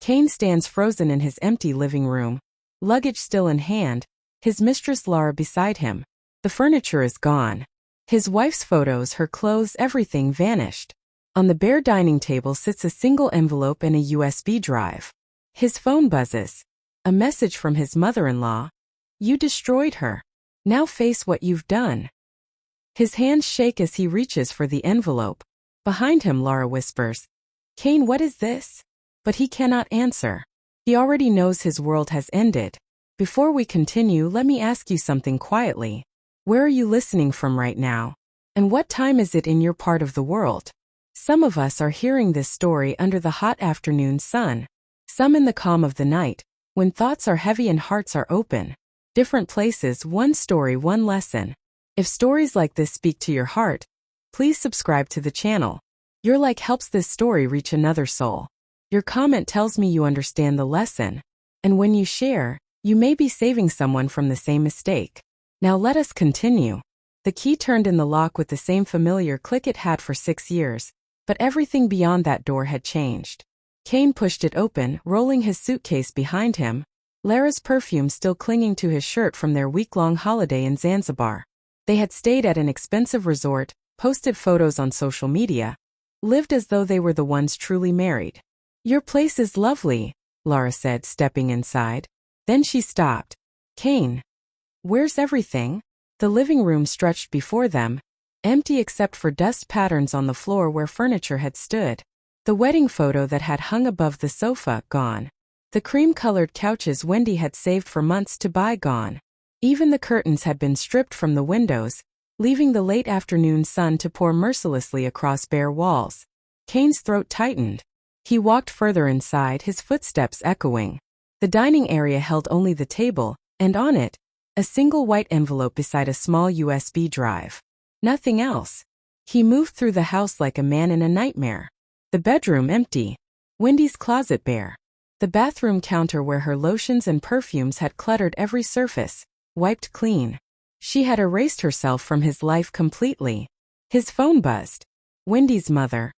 Kane stands frozen in his empty living room, luggage still in hand, his mistress Lara beside him. The furniture is gone. His wife's photos, her clothes, everything vanished. On the bare dining table sits a single envelope and a USB drive. His phone buzzes. A message from his mother-in-law. You destroyed her. Now face what you've done. His hands shake as he reaches for the envelope. Behind him, Lara whispers, Kane, what is this? But he cannot answer. He already knows his world has ended. Before we continue, let me ask you something quietly. Where are you listening from right now? And what time is it in your part of the world? Some of us are hearing this story under the hot afternoon sun. Some in the calm of the night, when thoughts are heavy and hearts are open. Different places, one story, one lesson. If stories like this speak to your heart, please subscribe to the channel. Your like helps this story reach another soul. Your comment tells me you understand the lesson. And when you share, you may be saving someone from the same mistake. Now let us continue. The key turned in the lock with the same familiar click it had for 6 years, but everything beyond that door had changed. Kane pushed it open, rolling his suitcase behind him, Lara's perfume still clinging to his shirt from their week-long holiday in Zanzibar. They had stayed at an expensive resort, posted photos on social media, lived as though they were the ones truly married. Your place is lovely, Lara said, stepping inside. Then she stopped. Kane. Where's everything? The living room stretched before them, empty except for dust patterns on the floor where furniture had stood. The wedding photo that had hung above the sofa, gone. The cream-colored couches Wendy had saved for months to buy, gone. Even the curtains had been stripped from the windows, leaving the late afternoon sun to pour mercilessly across bare walls. Kane's throat tightened. He walked further inside, his footsteps echoing. The dining area held only the table, and on it, a single white envelope beside a small USB drive. Nothing else. He moved through the house like a man in a nightmare. The bedroom empty. Wendy's closet bare. The bathroom counter where her lotions and perfumes had cluttered every surface, wiped clean. She had erased herself from his life completely. His phone buzzed. Wendy's mother.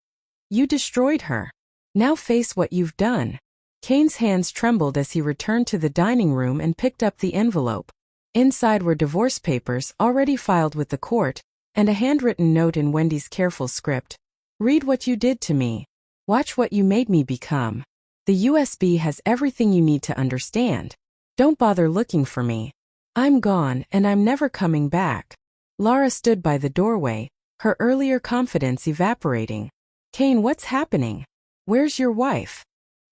You destroyed her. Now face what you've done. Kane's hands trembled as he returned to the dining room and picked up the envelope. Inside were divorce papers already filed with the court, and a handwritten note in Wendy's careful script. Read what you did to me. Watch what you made me become. The USB has everything you need to understand. Don't bother looking for me. I'm gone and I'm never coming back. Lara stood by the doorway, her earlier confidence evaporating. Kane, what's happening? Where's your wife?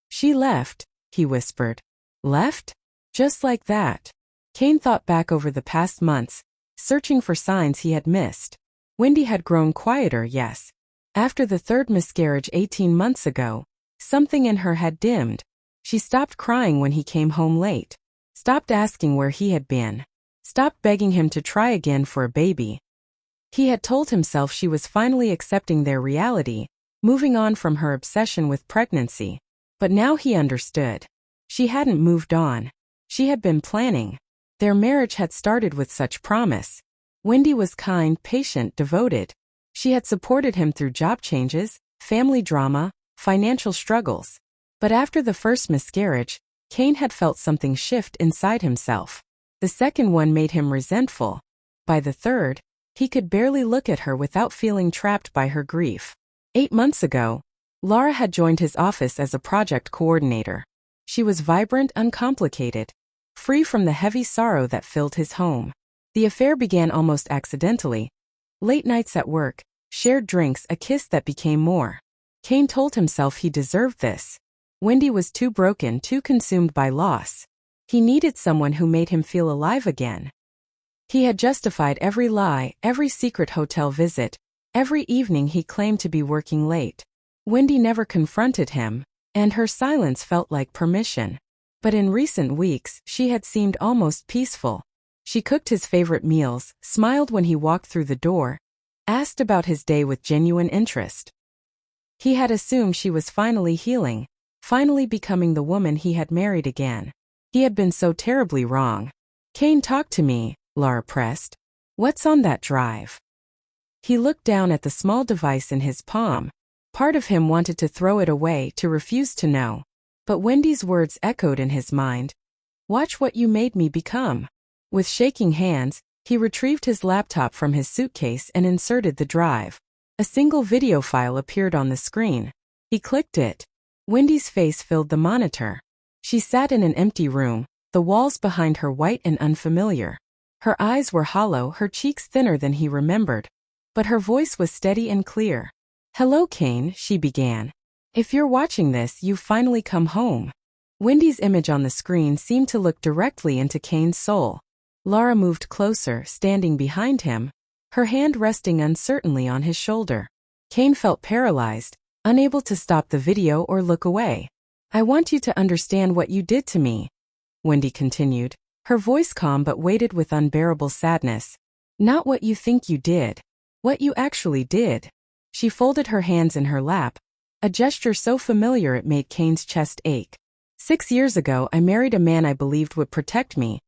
She left, he whispered. Left? Just like that. Kane thought back over the past months, searching for signs he had missed. Wendy had grown quieter, yes. After the third miscarriage 18 months ago, something in her had dimmed. She stopped crying when he came home late. Stopped asking where he had been. Stopped begging him to try again for a baby. He had told himself she was finally accepting their reality, moving on from her obsession with pregnancy. But now he understood. She hadn't moved on. She had been planning. Their marriage had started with such promise. Wendy was kind, patient, devoted. She had supported him through job changes, family drama, financial struggles. But after the first miscarriage, Kane had felt something shift inside himself. The second one made him resentful. By the third, he could barely look at her without feeling trapped by her grief. 8 months ago, Lara had joined his office as a project coordinator. She was vibrant, uncomplicated, free from the heavy sorrow that filled his home. The affair began almost accidentally. Late nights at work, shared drinks, a kiss that became more. Kane told himself he deserved this. Wendy was too broken, too consumed by loss. He needed someone who made him feel alive again. He had justified every lie, every secret hotel visit, every evening he claimed to be working late. Wendy never confronted him, and her silence felt like permission. But in recent weeks, she had seemed almost peaceful. She cooked his favorite meals, smiled when he walked through the door, asked about his day with genuine interest. He had assumed she was finally healing, finally becoming the woman he had married again. He had been so terribly wrong. Kane, talk to me, Lara pressed. What's on that drive? He looked down at the small device in his palm. Part of him wanted to throw it away, to refuse to know. But Wendy's words echoed in his mind. Watch what you made me become. With shaking hands, he retrieved his laptop from his suitcase and inserted the drive. A single video file appeared on the screen. He clicked it. Wendy's face filled the monitor. She sat in an empty room, the walls behind her white and unfamiliar. Her eyes were hollow, her cheeks thinner than he remembered. But her voice was steady and clear. Hello, Kane, she began. If you're watching this, you've finally come home. Wendy's image on the screen seemed to look directly into Kane's soul. Laura moved closer, standing behind him, her hand resting uncertainly on his shoulder. Kane felt paralyzed, unable to stop the video or look away. I want you to understand what you did to me, Wendy continued, her voice calm but weighted with unbearable sadness. Not what you think you did. What you actually did. She folded her hands in her lap, a gesture so familiar it made Kane's chest ache. 6 years ago, I married a man I believed would protect me,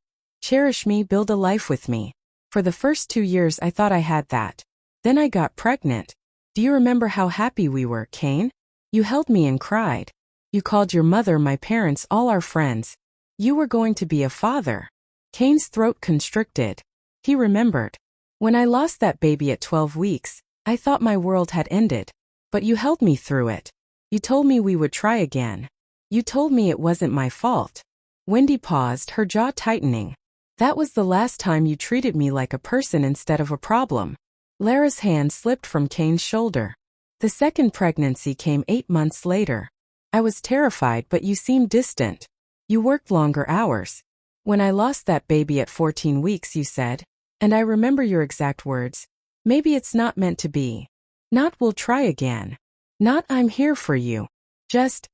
cherish me, build a life with me. For the first 2 years I thought I had that. Then I got pregnant. Do you remember how happy we were, Kane? You held me and cried. You called your mother, my parents, all our friends. You were going to be a father. Kane's throat constricted. He remembered. When I lost that baby at 12 weeks, I thought my world had ended. But you held me through it. You told me we would try again. You told me it wasn't my fault. Wendy paused, her jaw tightening. That was the last time you treated me like a person instead of a problem. Lara's hand slipped from Kane's shoulder. The second pregnancy came 8 months later. I was terrified, but you seemed distant. You worked longer hours. When I lost that baby at 14 weeks, you said, and I remember your exact words, maybe it's not meant to be. Not we'll try again. Not I'm here for you. Just,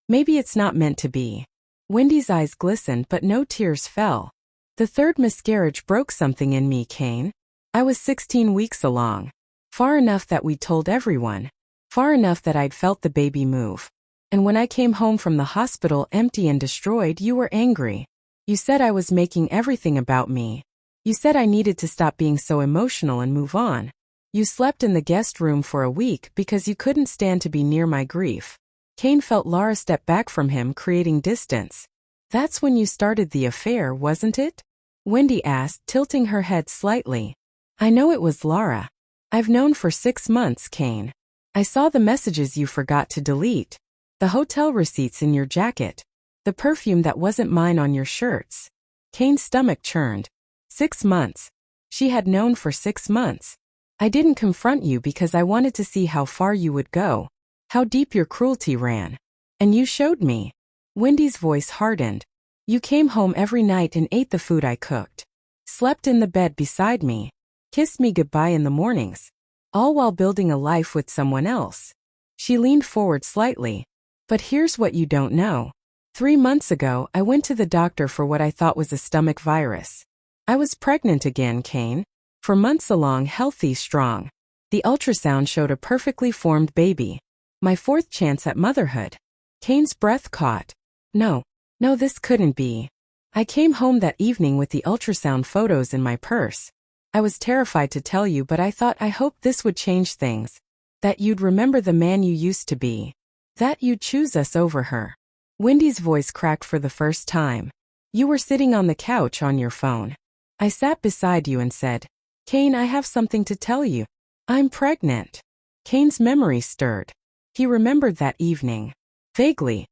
maybe it's not meant to be. Wendy's eyes glistened but no tears fell. The third miscarriage broke something in me, Kane. I was 16 weeks along. Far enough that we told everyone. Far enough that I'd felt the baby move. And when I came home from the hospital empty and destroyed, you were angry. You said I was making everything about me. You said I needed to stop being so emotional and move on. You slept in the guest room for a week because you couldn't stand to be near my grief. Kane felt Laura step back from him, creating distance. That's when you started the affair, wasn't it? Wendy asked, tilting her head slightly. I know it was Laura. I've known for 6 months, Kane. I saw the messages you forgot to delete. The hotel receipts in your jacket. The perfume that wasn't mine on your shirts. Kane's stomach churned. 6 months. She had known for 6 months. I didn't confront you because I wanted to see how far you would go, how deep your cruelty ran. And you showed me. Wendy's voice hardened. You came home every night and ate the food I cooked. Slept in the bed beside me. Kissed me goodbye in the mornings. All while building a life with someone else. She leaned forward slightly. But here's what you don't know. 3 months ago, I went to the doctor for what I thought was a stomach virus. I was pregnant again, Kane. For months along, healthy, strong. The ultrasound showed a perfectly formed baby. My 4th chance at motherhood. Kane's breath caught. No, this couldn't be. I came home that evening with the ultrasound photos in my purse. I was terrified to tell you, but I hoped this would change things. That you'd remember the man you used to be. That you'd choose us over her. Wendy's voice cracked for the first time. You were sitting on the couch on your phone. I sat beside you and said, Kane, I have something to tell you. I'm pregnant. Kane's memory stirred. He remembered that evening. Vaguely.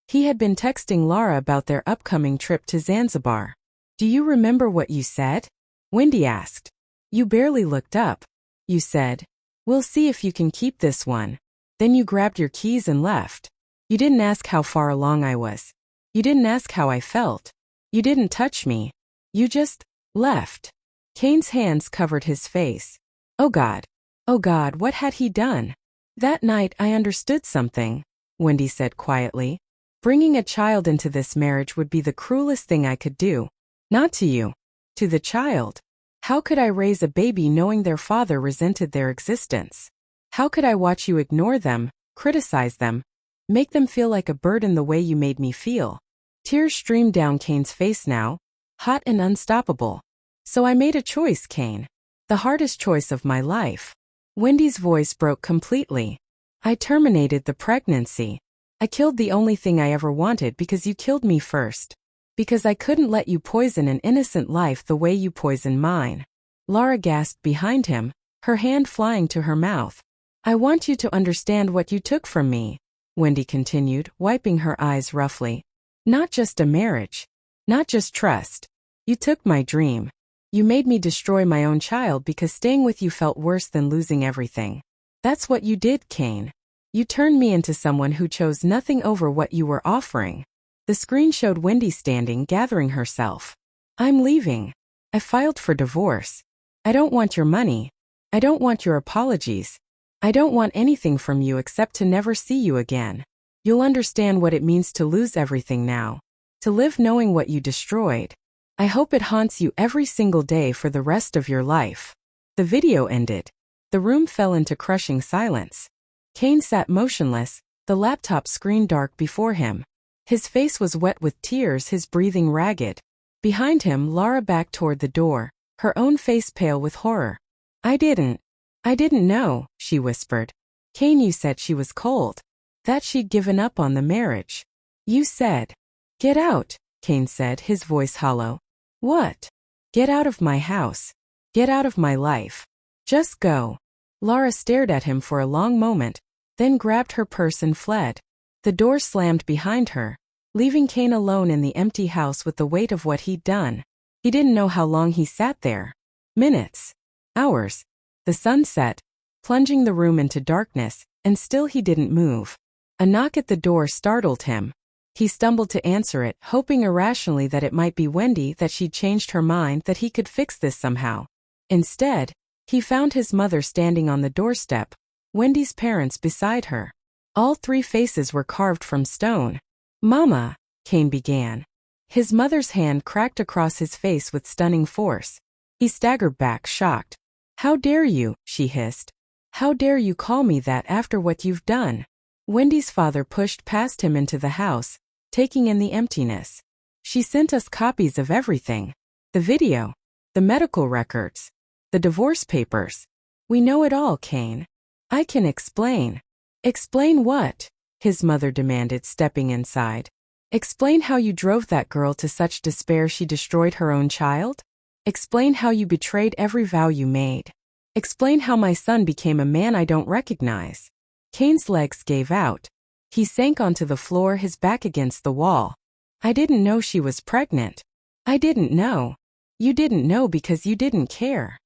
He had been texting Laura about their upcoming trip to Zanzibar. Do you remember what you said? Wendy asked. You barely looked up. You said, we'll see if you can keep this one. Then you grabbed your keys and left. You didn't ask how far along I was. You didn't ask how I felt. You didn't touch me. You just left. Kane's hands covered his face. Oh God, what had he done? That night I understood something, Wendy said quietly. Bringing a child into this marriage would be the cruelest thing I could do. Not to you. To the child. How could I raise a baby knowing their father resented their existence? How could I watch you ignore them, criticize them, make them feel like a burden the way you made me feel? Tears streamed down Kane's face now, hot and unstoppable. So I made a choice, Kane. The hardest choice of my life. Wendy's voice broke completely. I terminated the pregnancy. I killed the only thing I ever wanted because you killed me first. Because I couldn't let you poison an innocent life the way you poisoned mine. Lara gasped behind him, her hand flying to her mouth. I want you to understand what you took from me, Wendy continued, wiping her eyes roughly. Not just a marriage. Not just trust. You took my dream. You made me destroy my own child because staying with you felt worse than losing everything. That's what you did, Kane. You turned me into someone who chose nothing over what you were offering. The screen showed Wendy standing, gathering herself. I'm leaving. I filed for divorce. I don't want your money. I don't want your apologies. I don't want anything from you except to never see you again. You'll understand what it means to lose everything now. To live knowing what you destroyed. I hope it haunts you every single day for the rest of your life. The video ended. The room fell into crushing silence. Kane sat motionless, the laptop screen dark before him. His face was wet with tears, his breathing ragged. Behind him, Lara backed toward the door, her own face pale with horror. I didn't know, she whispered. Kane, you said she was cold. That she'd given up on the marriage. You said. Get out, Kane said, his voice hollow. What? Get out of my house. Get out of my life. Just go. Lara stared at him for a long moment, then grabbed her purse and fled. The door slammed behind her, leaving Kane alone in the empty house with the weight of what he'd done. He didn't know how long he sat there. Minutes. Hours. The sun set, plunging the room into darkness, and still he didn't move. A knock at the door startled him. He stumbled to answer it, hoping irrationally that it might be Wendy, that she'd changed her mind, that he could fix this somehow. Instead, he found his mother standing on the doorstep, Wendy's parents beside her. All three faces were carved from stone. Mama, Kane began. His mother's hand cracked across his face with stunning force. He staggered back, shocked. How dare you, she hissed. How dare you call me that after what you've done? Wendy's father pushed past him into the house, taking in the emptiness. She sent us copies of everything. The video. The medical records. The divorce papers. We know it all, Kane. I can explain. Explain what? His mother demanded, stepping inside. Explain how you drove that girl to such despair she destroyed her own child? Explain how you betrayed every vow you made. Explain how my son became a man I don't recognize. Kane's legs gave out. He sank onto the floor, his back against the wall. I didn't know she was pregnant. I didn't know. You didn't know because you didn't care.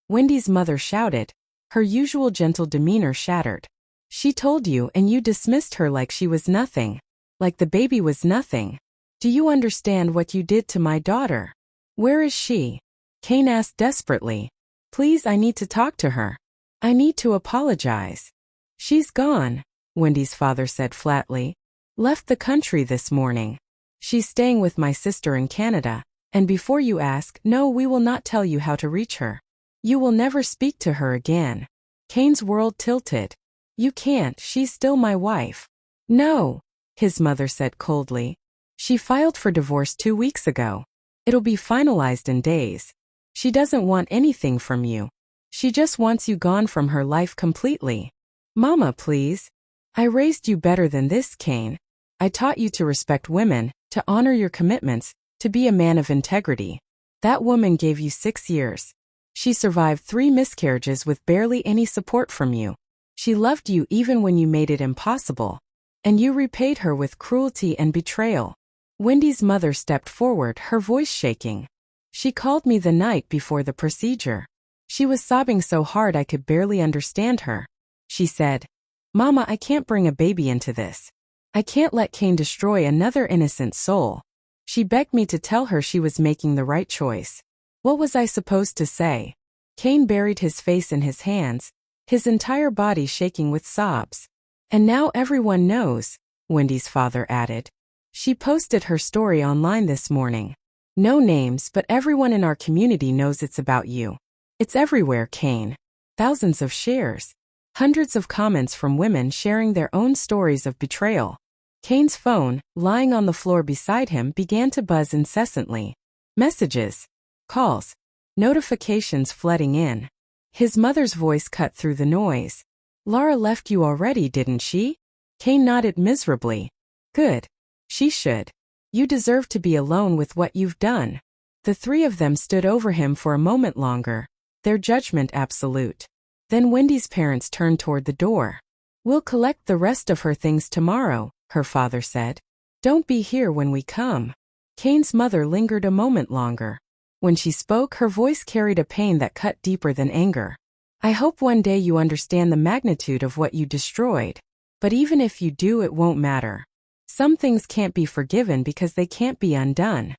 Wendy's mother shouted, her usual gentle demeanor shattered. She told you and you dismissed her like she was nothing. Like the baby was nothing. Do you understand what you did to my daughter? Where is she? Kane asked desperately. Please, I need to talk to her. I need to apologize. She's gone, Wendy's father said flatly. Left the country this morning. She's staying with my sister in Canada. And before you ask, no, we will not tell you how to reach her. You will never speak to her again. Kane's world tilted. You can't, she's still my wife. No, his mother said coldly. She filed for divorce 2 weeks ago. It'll be finalized in days. She doesn't want anything from you. She just wants you gone from her life completely. Mama, please. I raised you better than this, Kane. I taught you to respect women, to honor your commitments, to be a man of integrity. That woman gave you 6 years. She survived 3 miscarriages with barely any support from you. She loved you even when you made it impossible. And you repaid her with cruelty and betrayal. Wendy's mother stepped forward, her voice shaking. She called me the night before the procedure. She was sobbing so hard I could barely understand her. She said, Mama, I can't bring a baby into this. I can't let Kane destroy another innocent soul. She begged me to tell her she was making the right choice. What was I supposed to say? Kane buried his face in his hands, his entire body shaking with sobs. And now everyone knows, Wendy's father added. She posted her story online this morning. No names, but everyone in our community knows it's about you. It's everywhere, Kane. Thousands of shares. Hundreds of comments from women sharing their own stories of betrayal. Kane's phone, lying on the floor beside him, began to buzz incessantly. Messages. Calls. Notifications flooding in. His mother's voice cut through the noise. Lara left you already, didn't she? Kane nodded miserably. Good. She should. You deserve to be alone with what you've done. The three of them stood over him for a moment longer, their judgment absolute. Then Wendy's parents turned toward the door. We'll collect the rest of her things tomorrow, her father said. Don't be here when we come. Kane's mother lingered a moment longer. When she spoke, her voice carried a pain that cut deeper than anger. I hope one day you understand the magnitude of what you destroyed. But even if you do, it won't matter. Some things can't be forgiven because they can't be undone.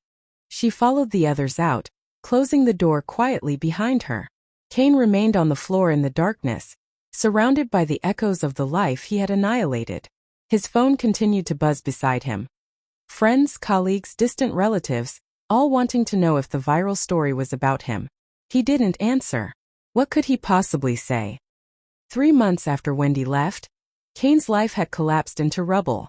She followed the others out, closing the door quietly behind her. Kane remained on the floor in the darkness, surrounded by the echoes of the life he had annihilated. His phone continued to buzz beside him. Friends, colleagues, distant relatives, all wanting to know if the viral story was about him. He didn't answer. What could he possibly say? 3 months after Wendy left, Kane's life had collapsed into rubble.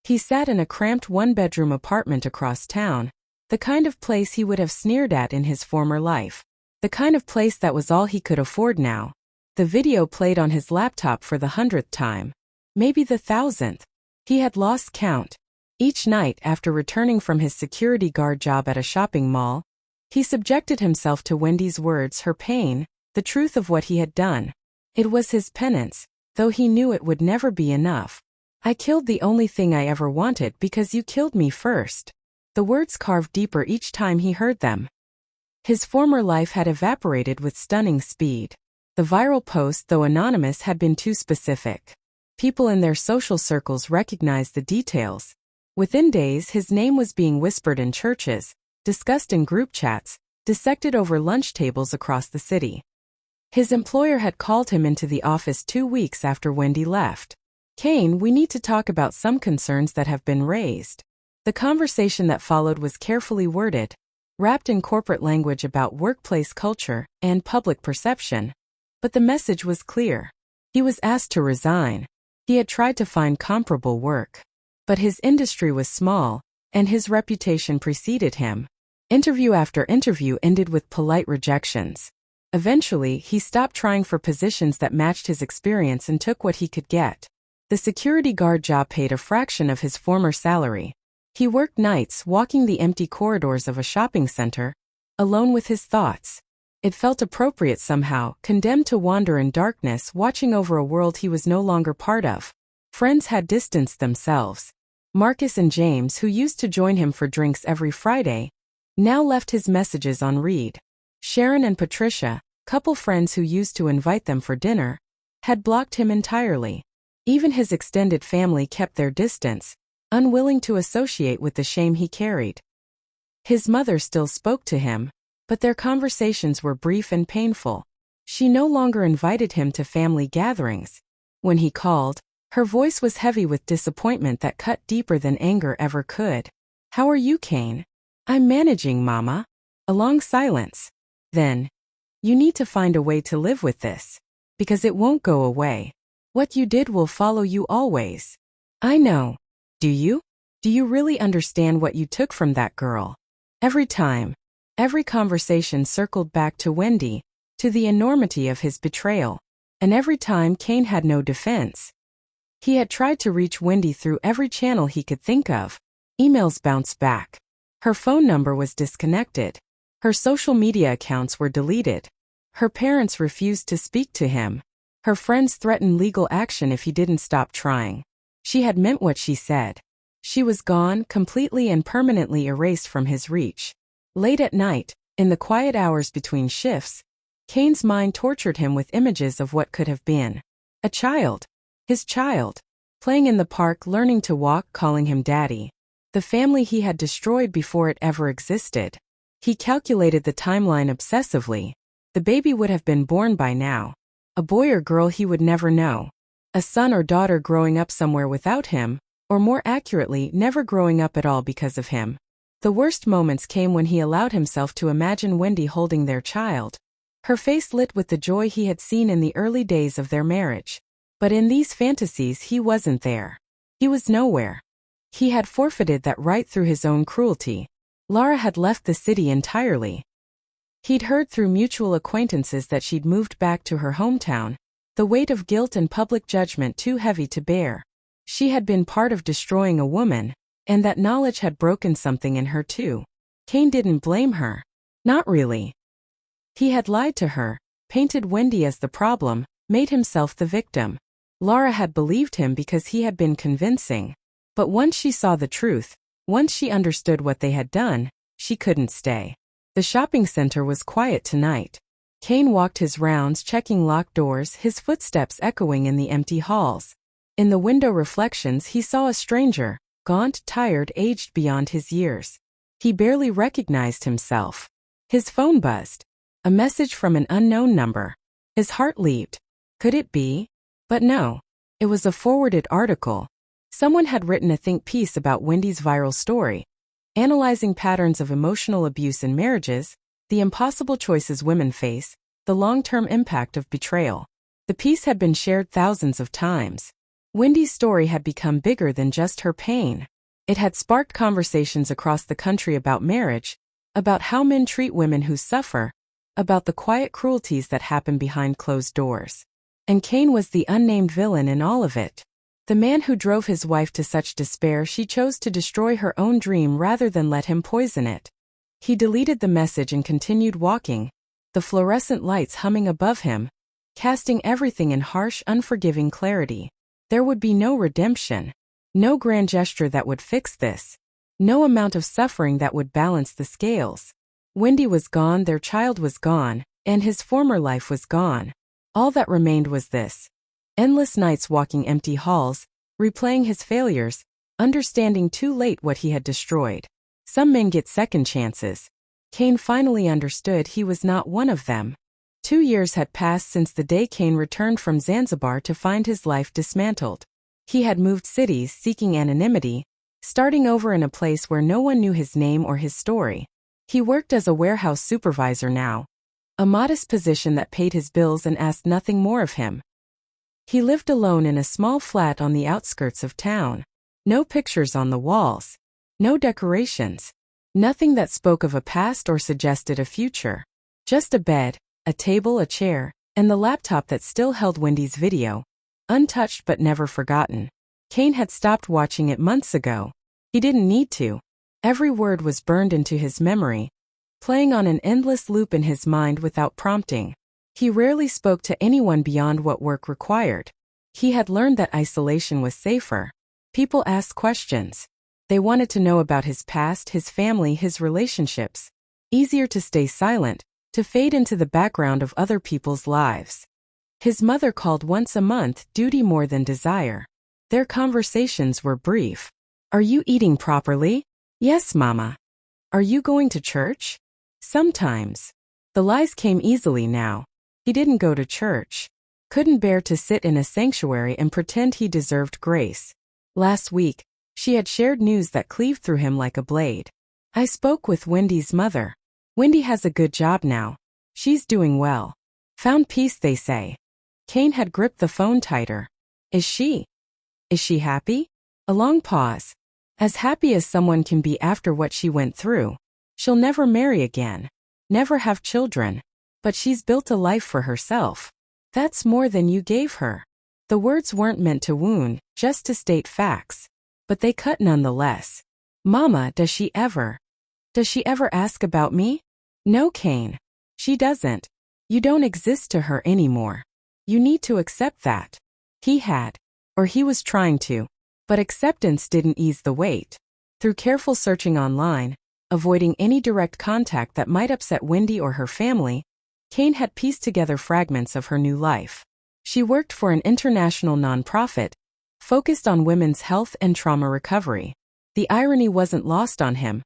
He sat in a cramped one-bedroom apartment across town, the kind of place he would have sneered at in his former life. The kind of place that was all he could afford now. The video played on his laptop for the 100th time. Maybe the 1000th. He had lost count. Each night after returning from his security guard job at a shopping mall, he subjected himself to Wendy's words, her pain, the truth of what he had done. It was his penance, though he knew it would never be enough. I killed the only thing I ever wanted because you killed me first. The words carved deeper each time he heard them. His former life had evaporated with stunning speed. The viral post, though anonymous, had been too specific. People in their social circles recognized the details. Within days, his name was being whispered in churches, discussed in group chats, dissected over lunch tables across the city. His employer had called him into the office 2 weeks after Wendy left. Kane, we need to talk about some concerns that have been raised. The conversation that followed was carefully worded, wrapped in corporate language about workplace culture and public perception. But the message was clear. He was asked to resign. He had tried to find comparable work. But his industry was small, and his reputation preceded him. Interview after interview ended with polite rejections. Eventually, he stopped trying for positions that matched his experience and took what he could get. The security guard job paid a fraction of his former salary. He worked nights walking the empty corridors of a shopping center, alone with his thoughts. It felt appropriate somehow, condemned to wander in darkness, watching over a world he was no longer part of. Friends had distanced themselves. Marcus and James, who used to join him for drinks every Friday, now left his messages on read. Sharon and Patricia, couple friends who used to invite them for dinner, had blocked him entirely. Even his extended family kept their distance, unwilling to associate with the shame he carried. His mother still spoke to him, but their conversations were brief and painful. She no longer invited him to family gatherings. When he called, her voice was heavy with disappointment that cut deeper than anger ever could. How are you, Kane? I'm managing, Mama. A long silence. Then, you need to find a way to live with this. Because it won't go away. What you did will follow you always. I know. Do you? Do you really understand what you took from that girl? Every time. Every conversation circled back to Wendy, to the enormity of his betrayal. And every time Kane had no defense. He had tried to reach Wendy through every channel he could think of. Emails bounced back. Her phone number was disconnected. Her social media accounts were deleted. Her parents refused to speak to him. Her friends threatened legal action if he didn't stop trying. She had meant what she said. She was gone, completely and permanently erased from his reach. Late at night, in the quiet hours between shifts, Kane's mind tortured him with images of what could have been. A child. His child. Playing in the park, learning to walk, calling him daddy. The family he had destroyed before it ever existed. He calculated the timeline obsessively. The baby would have been born by now. A boy or girl he would never know. A son or daughter growing up somewhere without him, or more accurately, never growing up at all because of him. The worst moments came when he allowed himself to imagine Wendy holding their child. Her face lit with the joy he had seen in the early days of their marriage. But in these fantasies he wasn't there. He was nowhere. He had forfeited that right through his own cruelty. Lara had left the city entirely. He'd heard through mutual acquaintances that she'd moved back to her hometown, the weight of guilt and public judgment too heavy to bear. She had been part of destroying a woman, and that knowledge had broken something in her too. Kane didn't blame her. Not really. He had lied to her, painted Wendy as the problem, made himself the victim. Lara had believed him because he had been convincing. But once she saw the truth, once she understood what they had done, she couldn't stay. The shopping center was quiet tonight. Kane walked his rounds, checking locked doors, his footsteps echoing in the empty halls. In the window reflections he saw a stranger, gaunt, tired, aged beyond his years. He barely recognized himself. His phone buzzed. A message from an unknown number. His heart leaped. Could it be? But no. It was a forwarded article. Someone had written a think piece about Wendy's viral story, analyzing patterns of emotional abuse in marriages, the impossible choices women face, the long-term impact of betrayal. The piece had been shared thousands of times. Wendy's story had become bigger than just her pain. It had sparked conversations across the country about marriage, about how men treat women who suffer, about the quiet cruelties that happen behind closed doors. And Kane was the unnamed villain in all of it. The man who drove his wife to such despair she chose to destroy her own dream rather than let him poison it. He deleted the message and continued walking, the fluorescent lights humming above him, casting everything in harsh, unforgiving clarity. There would be no redemption, no grand gesture that would fix this, no amount of suffering that would balance the scales. Wendy was gone, their child was gone, and his former life was gone. All that remained was this. Endless nights walking empty halls, replaying his failures, understanding too late what he had destroyed. Some men get second chances. Kane finally understood he was not one of them. 2 years had passed since the day Kane returned from Zanzibar to find his life dismantled. He had moved cities seeking anonymity, starting over in a place where no one knew his name or his story. He worked as a warehouse supervisor now, a modest position that paid his bills and asked nothing more of him. He lived alone in a small flat on the outskirts of town. No pictures on the walls. No decorations. Nothing that spoke of a past or suggested a future. Just a bed, a table, a chair, and the laptop that still held Wendy's video, untouched but never forgotten. Kane had stopped watching it months ago. He didn't need to. Every word was burned into his memory, playing on an endless loop in his mind without prompting. He rarely spoke to anyone beyond what work required. He had learned that isolation was safer. People asked questions. They wanted to know about his past, his family, his relationships. Easier to stay silent, to fade into the background of other people's lives. His mother called once a month, duty more than desire. Their conversations were brief. Are you eating properly? Yes, Mama. Are you going to church? Sometimes. The lies came easily now. He didn't go to church. Couldn't bear to sit in a sanctuary and pretend he deserved grace. Last week, she had shared news that cleaved through him like a blade. I spoke with Wendy's mother. Wendy has a good job now. She's doing well. Found peace, they say. Kane had gripped the phone tighter. Is she? Is she happy? A long pause. As happy as someone can be after what she went through. She'll never marry again. Never have children. But she's built a life for herself. That's more than you gave her. The words weren't meant to wound, just to state facts. But they cut nonetheless. Mama, does she ever ask about me? No, Kane. She doesn't. You don't exist to her anymore. You need to accept that. He had. Or he was trying to. But acceptance didn't ease the weight. Through careful searching online, avoiding any direct contact that might upset Wendy or her family, Kane had pieced together fragments of her new life. She worked for an international nonprofit, focused on women's health and trauma recovery. The irony wasn't lost on him.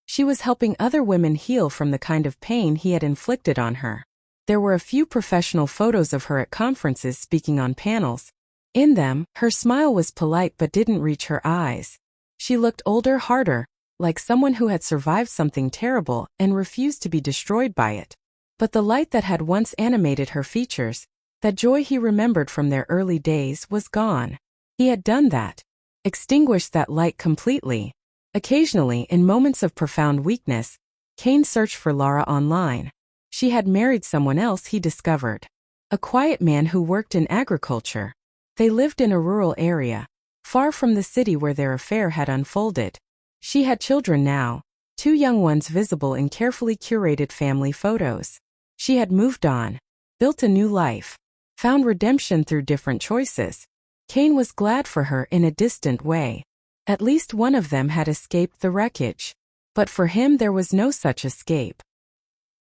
She was helping other women heal from the kind of pain he had inflicted on her. There were a few professional photos of her at conferences speaking on panels. In them, her smile was polite but didn't reach her eyes. She looked older, harder, like someone who had survived something terrible and refused to be destroyed by it. But the light that had once animated her features, that joy he remembered from their early days, was gone. He had done that. Extinguished that light completely. Occasionally, in moments of profound weakness, Kane searched for Lara online. She had married someone else, he discovered. A quiet man who worked in agriculture. They lived in a rural area, far from the city where their affair had unfolded. She had children now, 2 young ones visible in carefully curated family photos. She had moved on, built a new life, found redemption through different choices. Kane was glad for her in a distant way. At least one of them had escaped the wreckage. But for him there was no such escape.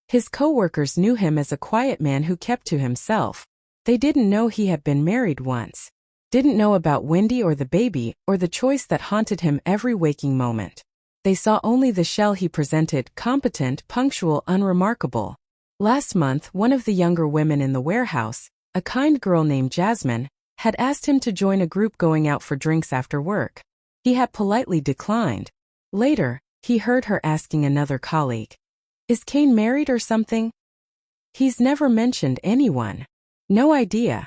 His co-workers knew him as a quiet man who kept to himself. They didn't know he had been married once. Didn't know about Wendy or the baby or the choice that haunted him every waking moment. They saw only the shell he presented: competent, punctual, unremarkable. Last month, one of the younger women in the warehouse, a kind girl named Jasmine, had asked him to join a group going out for drinks after work. He had politely declined. Later, he heard her asking another colleague, "Is Kane married or something?" "He's never mentioned anyone." "No idea.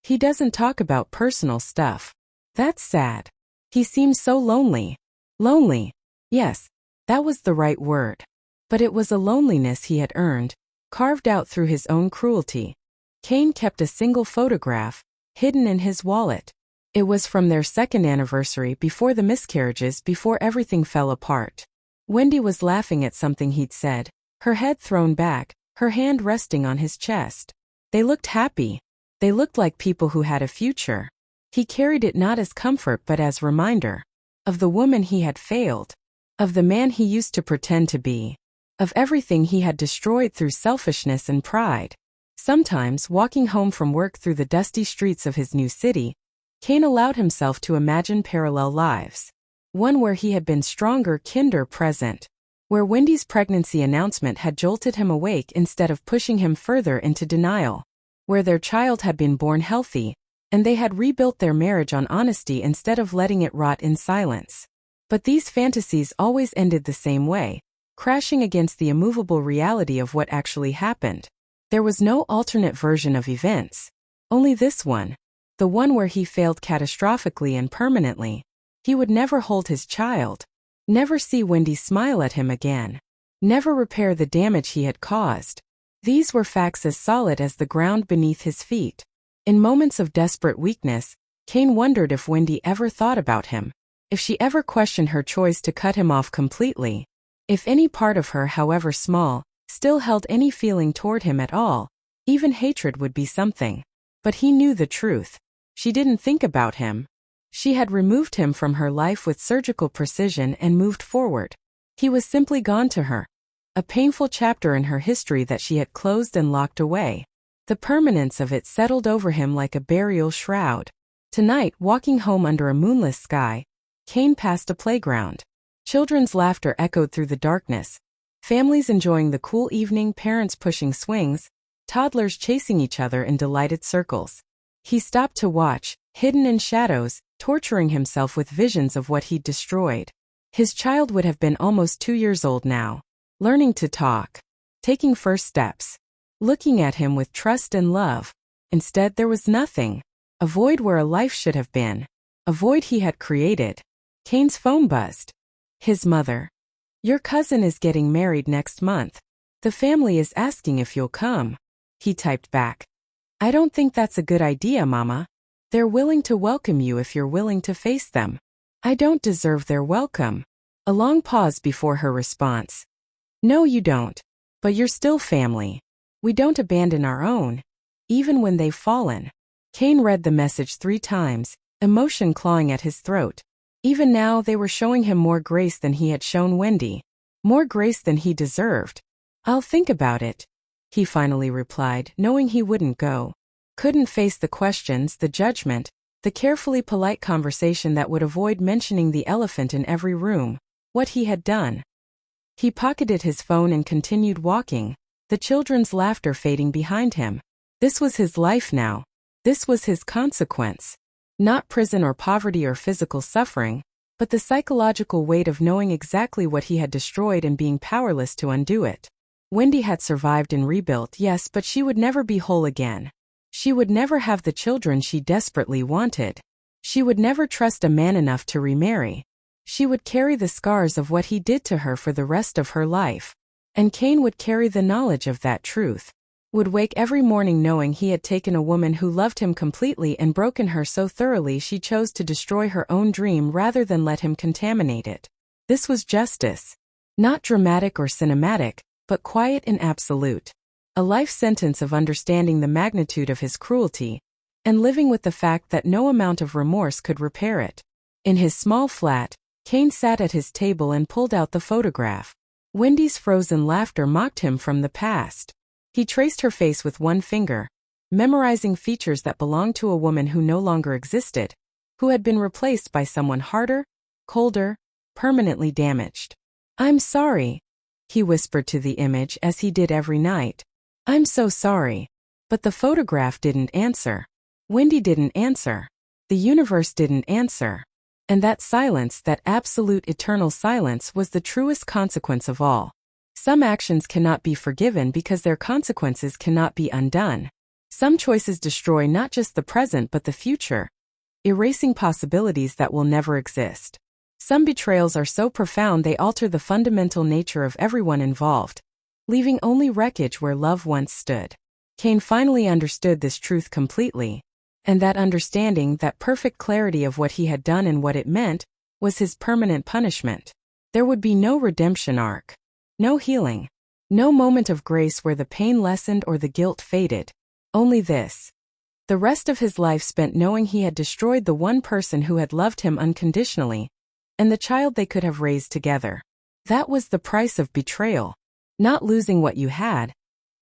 He doesn't talk about personal stuff." "That's sad. He seems so lonely." Lonely. Yes, that was the right word. But it was a loneliness he had earned, carved out through his own cruelty. Kane kept a single photograph, hidden in his wallet. It was from their 2nd anniversary before the miscarriages, before everything fell apart. Wendy was laughing at something he'd said, her head thrown back, her hand resting on his chest. They looked happy. They looked like people who had a future. He carried it not as comfort but as reminder of the woman he had failed, of the man he used to pretend to be, of everything he had destroyed through selfishness and pride. Sometimes, walking home from work through the dusty streets of his new city, Kane allowed himself to imagine parallel lives. One where he had been stronger, kinder, present. Where Wendy's pregnancy announcement had jolted him awake instead of pushing him further into denial. Where their child had been born healthy, and they had rebuilt their marriage on honesty instead of letting it rot in silence. But these fantasies always ended the same way, crashing against the immovable reality of what actually happened. There was no alternate version of events. Only this one. The one where he failed catastrophically and permanently. He would never hold his child. Never see Wendy smile at him again. Never repair the damage he had caused. These were facts as solid as the ground beneath his feet. In moments of desperate weakness, Kane wondered if Wendy ever thought about him. If she ever questioned her choice to cut him off completely. If any part of her, however small, still held any feeling toward him at all. Even hatred would be something. But he knew the truth. She didn't think about him. She had removed him from her life with surgical precision and moved forward. He was simply gone to her. A painful chapter in her history that she had closed and locked away. The permanence of it settled over him like a burial shroud. Tonight, walking home under a moonless sky, Kane passed a playground. Children's laughter echoed through the darkness. Families enjoying the cool evening, parents pushing swings, toddlers chasing each other in delighted circles. He stopped to watch, hidden in shadows, torturing himself with visions of what he'd destroyed. His child would have been almost 2 years old now. Learning to talk. Taking first steps. Looking at him with trust and love. Instead there was nothing. A void where a life should have been. A void he had created. Kane's phone buzzed. His mother. "Your cousin is getting married next month. The family is asking if you'll come." He typed back. "I don't think that's a good idea, Mama. They're willing to welcome you if you're willing to face them. I don't deserve their welcome." A long pause before her response. "No, you don't. But you're still family. We don't abandon our own, even when they've fallen." Kane read the message 3 times, emotion clawing at his throat. Even now they were showing him more grace than he had shown Wendy. More grace than he deserved. "I'll think about it," he finally replied, knowing he wouldn't go. Couldn't face the questions, the judgment, the carefully polite conversation that would avoid mentioning the elephant in every room, what he had done. He pocketed his phone and continued walking, the children's laughter fading behind him. This was his life now. This was his consequence. Not prison or poverty or physical suffering, but the psychological weight of knowing exactly what he had destroyed and being powerless to undo it. Wendy had survived and rebuilt, yes, but she would never be whole again. She would never have the children she desperately wanted. She would never trust a man enough to remarry. She would carry the scars of what he did to her for the rest of her life. And Kane would carry the knowledge of that truth. would wake every morning knowing he had taken a woman who loved him completely and broken her so thoroughly she chose to destroy her own dream rather than let him contaminate it. This was justice. Not dramatic or cinematic, but quiet and absolute. A life sentence of understanding the magnitude of his cruelty, and living with the fact that no amount of remorse could repair it. In his small flat, Kane sat at his table and pulled out the photograph. Wendy's frozen laughter mocked him from the past. He traced her face with one finger, memorizing features that belonged to a woman who no longer existed, who had been replaced by someone harder, colder, permanently damaged. "I'm sorry," he whispered to the image as he did every night. "I'm so sorry." But the photograph didn't answer. Wendy didn't answer. The universe didn't answer. And that silence, that absolute eternal silence, was the truest consequence of all. Some actions cannot be forgiven because their consequences cannot be undone. Some choices destroy not just the present but the future, erasing possibilities that will never exist. Some betrayals are so profound they alter the fundamental nature of everyone involved, leaving only wreckage where love once stood. Kane finally understood this truth completely, and that understanding, that perfect clarity of what he had done and what it meant, was his permanent punishment. There would be no redemption arc. No healing. No moment of grace where the pain lessened or the guilt faded. Only this. The rest of his life spent knowing he had destroyed the one person who had loved him unconditionally, and the child they could have raised together. That was the price of betrayal. Not losing what you had,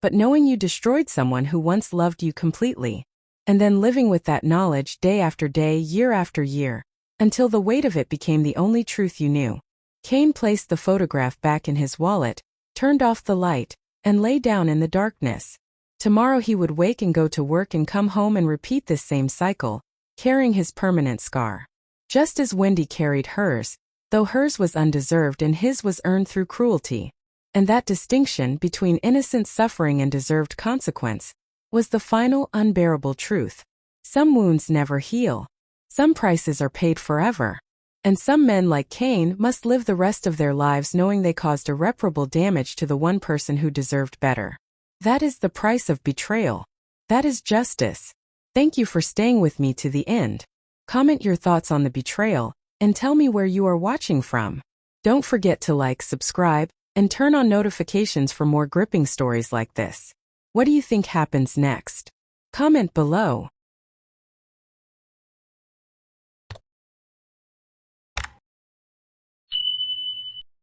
but knowing you destroyed someone who once loved you completely, and then living with that knowledge day after day, year after year, until the weight of it became the only truth you knew. Kane placed the photograph back in his wallet, turned off the light, and lay down in the darkness. Tomorrow he would wake and go to work and come home and repeat this same cycle, carrying his permanent scar. Just as Wendy carried hers, though hers was undeserved and his was earned through cruelty. And that distinction between innocent suffering and deserved consequence was the final unbearable truth. Some wounds never heal. Some prices are paid forever. And some men like Kane must live the rest of their lives knowing they caused irreparable damage to the one person who deserved better. That is the price of betrayal. That is justice. Thank you for staying with me to the end. Comment your thoughts on the betrayal, and tell me where you are watching from. Don't forget to like, subscribe, and turn on notifications for more gripping stories like this. What do you think happens next? Comment below.